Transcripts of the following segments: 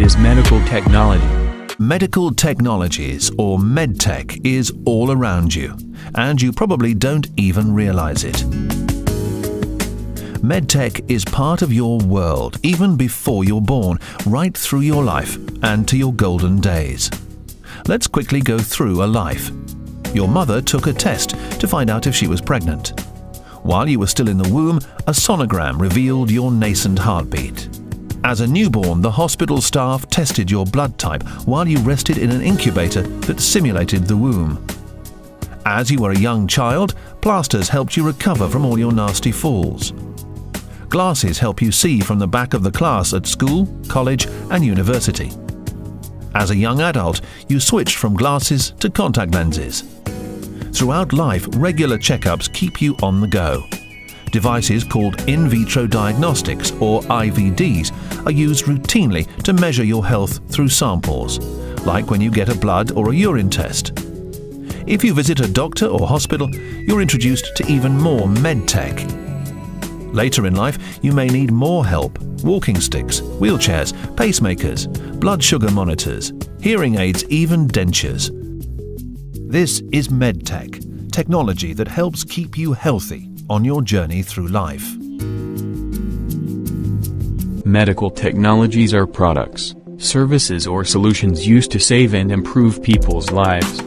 is medical technology? Medical technologies, or medtech, is all around you, and you probably don't even realize it. Medtech is part of your world, even before you're born, right through your life and to your golden days. Let's quickly go through a life. Your mother took a test to find out if she was pregnant. While you were still in the womb, a sonogram revealed your nascent heartbeat. As a newborn, the hospital staff tested your blood type while you rested in an incubator that simulated the womb. As you were a young child, plasters helped you recover from all your nasty falls. Glasses help you see from the back of the class at school, college, and university. As a young adult, you switched from glasses to contact lenses. Throughout life, regular checkups keep you on the go. Devices called in vitro diagnostics, or IVDs, are used routinely to measure your health through samples, like when you get a blood or a urine test. If you visit a doctor or hospital, you're introduced to even more medtech. Later in life, you may need more help: walking sticks, wheelchairs, pacemakers, blood sugar monitors, hearing aids, even dentures. This is medtech, technology that helps keep you healthy on your journey through life. Medical technologies are products, services or solutions used to save and improve people's lives.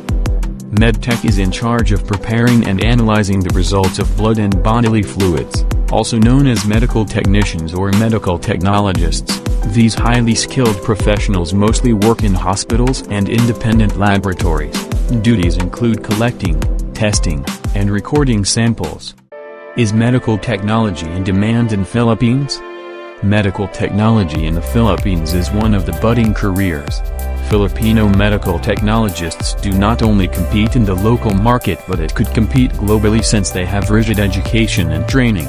Medtech is in charge of preparing and analyzing the results of blood and bodily fluids, also known as medical technicians or medical technologists. These highly skilled professionals mostly work in hospitals and independent laboratories. Duties include collecting, testing, and recording samples. Is medical technology in demand in Philippines? Medical technology in the Philippines is one of the budding careers. Filipino medical technologists do not only compete in the local market, but it could compete globally since they have rigid education and training.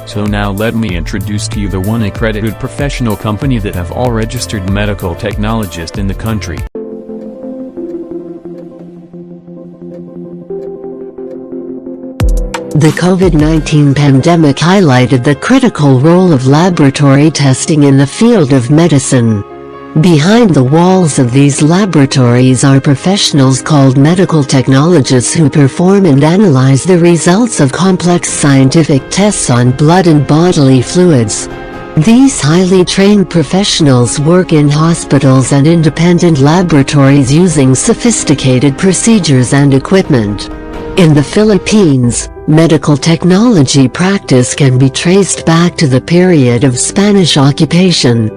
So now let me introduce to you the one accredited professional company that have all registered medical technologists in the country. The COVID-19 pandemic highlighted the critical role of laboratory testing in the field of medicine. Behind the walls of these laboratories are professionals called medical technologists who perform and analyze the results of complex scientific tests on blood and bodily fluids. These highly trained professionals work in hospitals and independent laboratories using sophisticated procedures and equipment. In the Philippines, medical technology practice can be traced back to the period of Spanish occupation.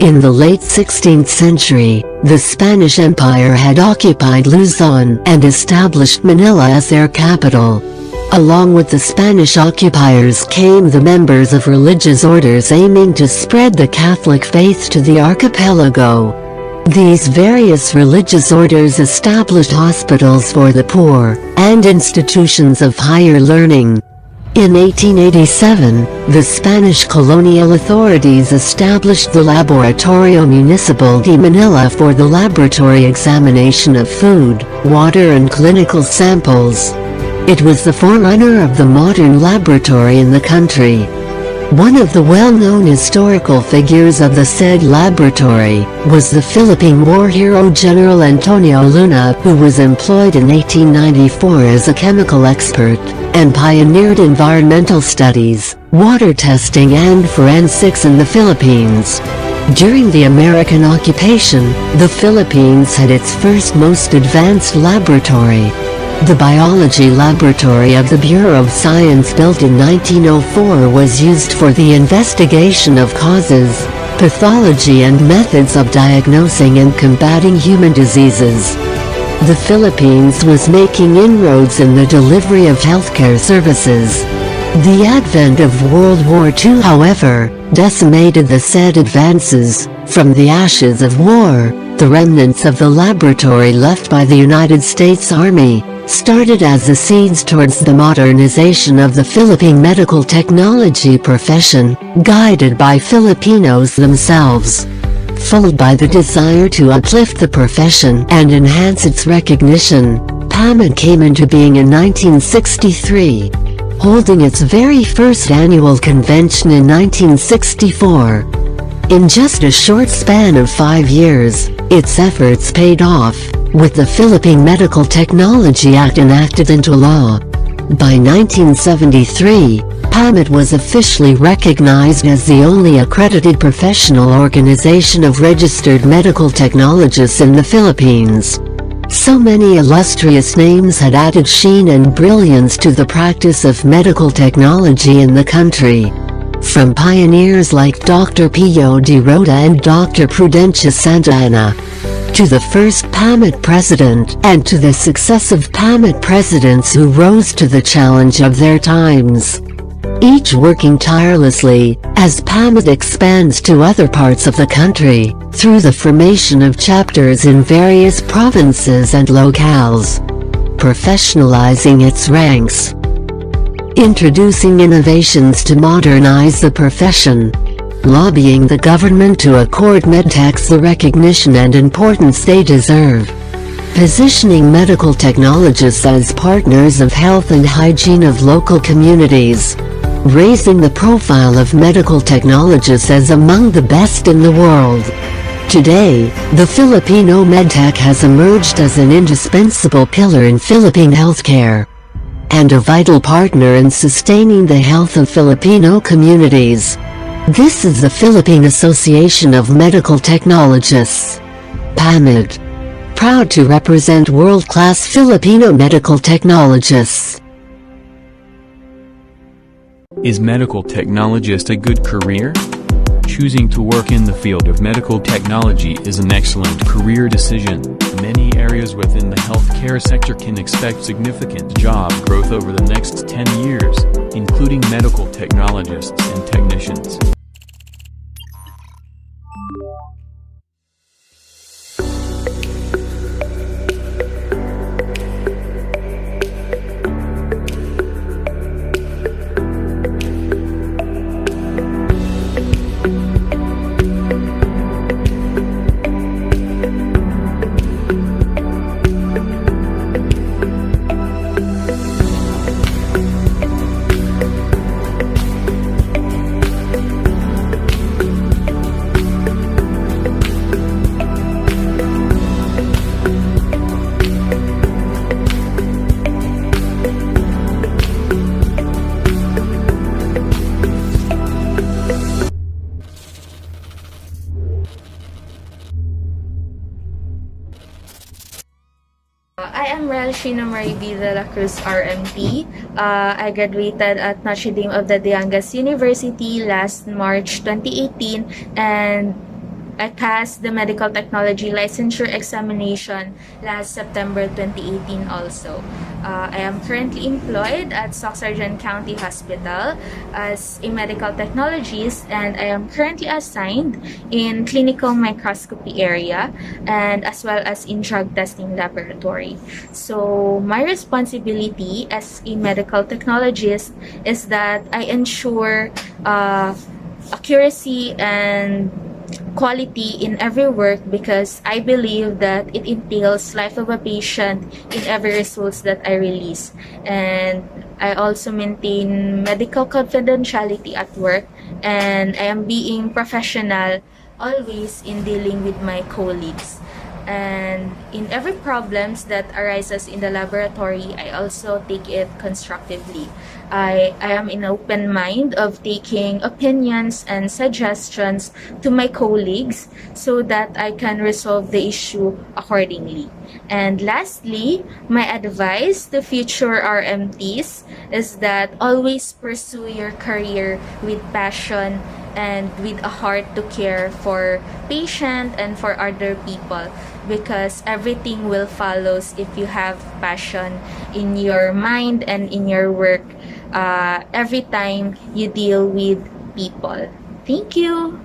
In the late 16th century, the Spanish Empire had occupied Luzon and established Manila as their capital. Along with the Spanish occupiers came the members of religious orders aiming to spread the Catholic faith to the archipelago. These various religious orders established hospitals for the poor and institutions of higher learning. In 1887, the Spanish colonial authorities established the Laboratorio Municipal de Manila for the laboratory examination of food, water and clinical samples. It was the forerunner of the modern laboratory in the country. One of the well-known historical figures of the said laboratory was the Philippine war hero General Antonio Luna, who was employed in 1894 as a chemical expert and pioneered environmental studies, water testing and forensics in the Philippines. During the American occupation, the Philippines had its first most advanced laboratory. The biology laboratory of the Bureau of Science, built in 1904, was used for the investigation of causes, pathology and methods of diagnosing and combating human diseases. The Philippines was making inroads in the delivery of healthcare services. The advent of World War II, however, decimated the said advances. From the ashes of war, the remnants of the laboratory left by the United States Army started as the seeds towards the modernization of the Philippine medical technology profession, guided by Filipinos themselves. Fueled by the desire to uplift the profession and enhance its recognition, PAMID came into being in 1963, holding its very first annual convention in 1964. In just a short span of 5 years, its efforts paid off, with the Philippine Medical Technology Act enacted into law. By 1973, PAMIT was officially recognized as the only accredited professional organization of registered medical technologists in the Philippines. So many illustrious names had added sheen and brilliance to the practice of medical technology in the country. From pioneers like Dr. Pio de Rota and Dr. Prudencia Santa Ana, to the first PAMIT president, and to the successive PAMIT presidents who rose to the challenge of their times. Each working tirelessly, as PAMIT expands to other parts of the country, through the formation of chapters in various provinces and locales, professionalizing its ranks, introducing innovations to modernize the profession, lobbying the government to accord medtechs the recognition and importance they deserve, positioning medical technologists as partners of health and hygiene of local communities, raising the profile of medical technologists as among the best in the world. Today, the Filipino medtech has emerged as an indispensable pillar in Philippine healthcare, and a vital partner in sustaining the health of Filipino communities. This is the Philippine Association of Medical Technologists, PAMID, proud to represent world-class Filipino medical technologists. Is medical technologist a good career? Choosing to work in the field of medical technology is an excellent career decision. Many areas within the healthcare sector can expect significant job growth over the next 10 years, including medical technologists and technicians. I am Relshina Mariby de la Cruz RMT. I graduated at Notre Dame of the Diangas University last March 2018, and I passed the medical technology licensure examination last September 2018 also. I am currently employed at Sargent County Hospital as a medical technologist, and I am currently assigned in clinical microscopy area and as well as in drug testing laboratory. So my responsibility as a medical technologist is that I ensure accuracy and quality in every work, because I believe that it entails life of a patient in every results that I release. And I also maintain medical confidentiality at work, and I am being professional always in dealing with my colleagues. And in every problems that arises in the laboratory, I also take it constructively. I am in open mind of taking opinions and suggestions to my colleagues so that I can resolve the issue accordingly. And lastly, my advice to future RMTs is that always pursue your career with passion and with a heart to care for patient and for other people, because everything will follows if you have passion in your mind and in your work every time you deal with people. Thank you.